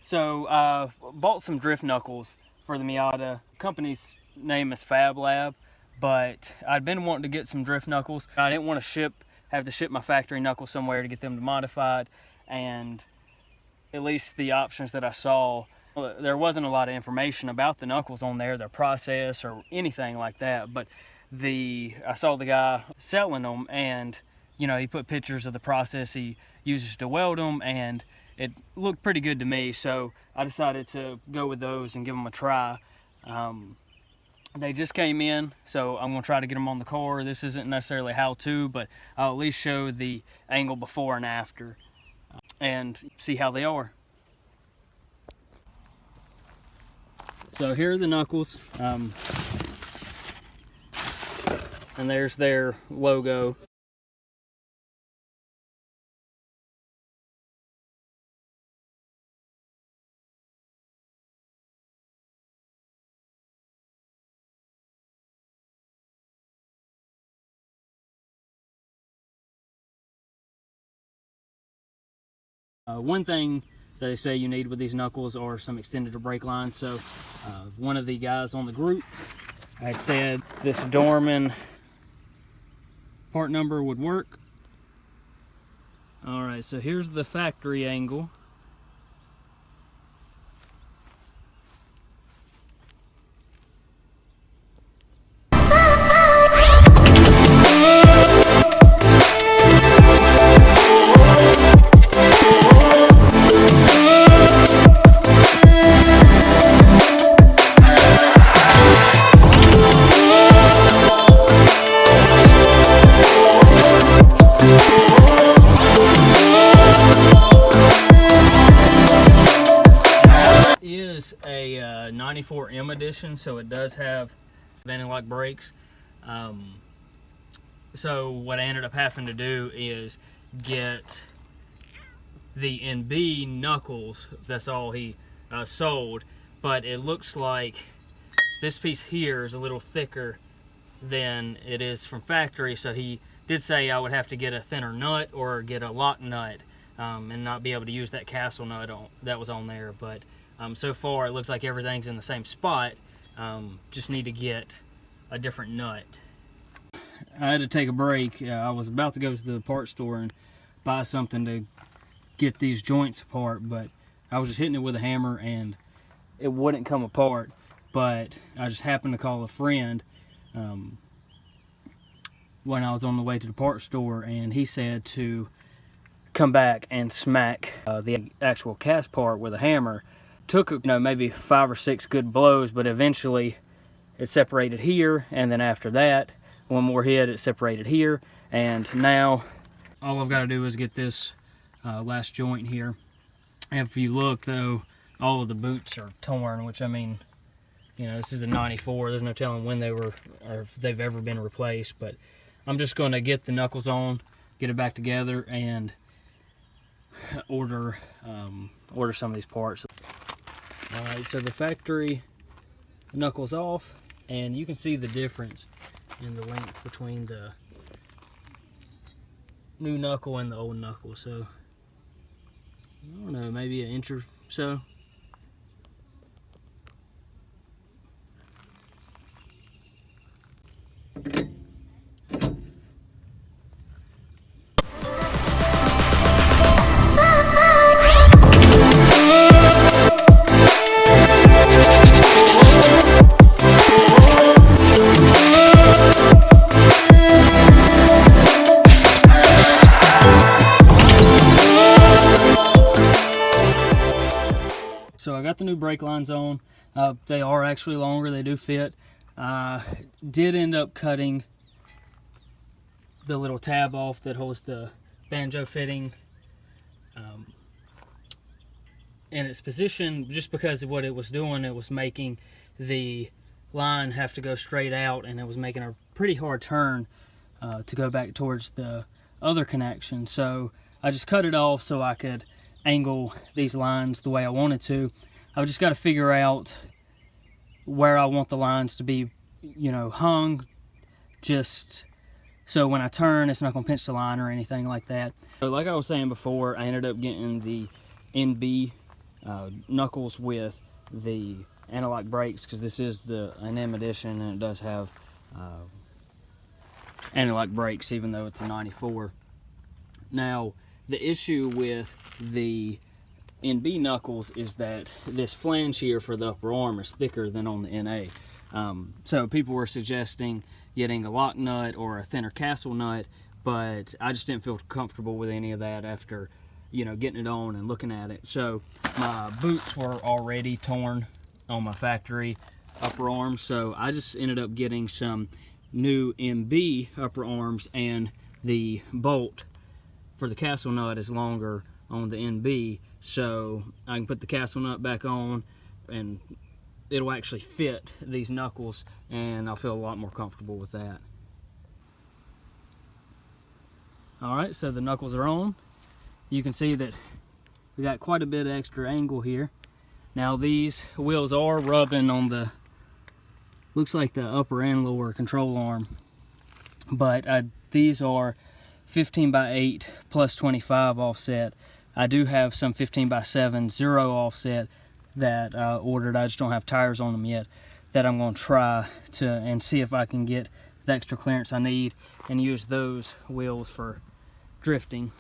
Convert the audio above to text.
So bought some drift knuckles for the Miata. Company's name is Fab Lab, but I'd been wanting to get some drift knuckles. I didn't want to have to ship my factory knuckles somewhere to get them modified, and at least the options that I saw, there wasn't a lot of information about the knuckles on there, their process or anything like that. But I saw the guy selling them, and he put pictures of the process he uses to weld them, and it looked pretty good to me. So I decided to go with those and give them a try. They just came in, so I'm gonna try to get them on the car. This isn't necessarily how-to, but I'll at least show the angle before and after and see how they are. So here are the knuckles, and there's their logo. One thing that they say you need with these knuckles are some extended brake lines. So one of the guys on the group had said this Dorman part number would work. All right, so here's the factory angle. Is a 94M edition, so it does have anti-lock brakes. So what I ended up having to do is get the NB knuckles. That's all he sold, but it looks like this piece here is a little thicker than it is from factory, so he did say I would have to get a thinner nut or get a lock nut and not be able to use that castle nut that was on there. But so far it looks like everything's in the same spot. Just need to get a different nut. I had to take a break. I was about to go to the parts store and buy something to get these joints apart, but I was just hitting it with a hammer and it wouldn't come apart. But I just happened to call a friend when I was on the way to the parts store, and he said to come back and smack the actual cast part with a hammer. Took maybe 5 or 6 good blows, but eventually it separated here, and then after that, one more hit, it separated here, and now all I've got to do is get this last joint here. And if you look though, all of the boots are torn, which, I mean, this is a 94. There's no telling when they were, or if they've ever been replaced. But I'm just going to get the knuckles on, get it back together, and order some of these parts. Alright, so the factory knuckles off, and you can see the difference in the length between the new knuckle and the old knuckle. So, I don't know, maybe an inch or so. So I got the new brake lines on. They are actually longer, they do fit. Did end up cutting the little tab off that holds the banjo fitting in its position, just because of what it was doing. It was making the line have to go straight out, and it was making a pretty hard turn to go back towards the other connection. So I just cut it off so I could angle these lines the way I wanted to. I've just got to figure out where I want the lines to be, hung, just so when I turn, it's not going to pinch the line or anything like that. So like I was saying before, I ended up getting the NB knuckles with the anti-lock brakes, because this is an M edition and it does have anti-lock brakes even though it's a 94. Now the issue with the NB knuckles is that this flange here for the upper arm is thicker than on the NA. So people were suggesting getting a lock nut or a thinner castle nut, but I just didn't feel comfortable with any of that after, you know, getting it on and looking at it. So my boots were already torn on my factory upper arms, so I just ended up getting some new MB upper arms, and the bolt for the castle nut is longer on the NB, so I can put the castle nut back on and it'll actually fit these knuckles, and I'll feel a lot more comfortable with that. Alright, so the knuckles are on. You can see that we got quite a bit of extra angle here. Now these wheels are rubbing on the, looks like the upper and lower control arm, but these are 15x8 plus 25 offset. I do have some 15x7 0 offset that I ordered. I just don't have tires on them yet, that I'm going to try and see if I can get the extra clearance I need and use those wheels for drifting.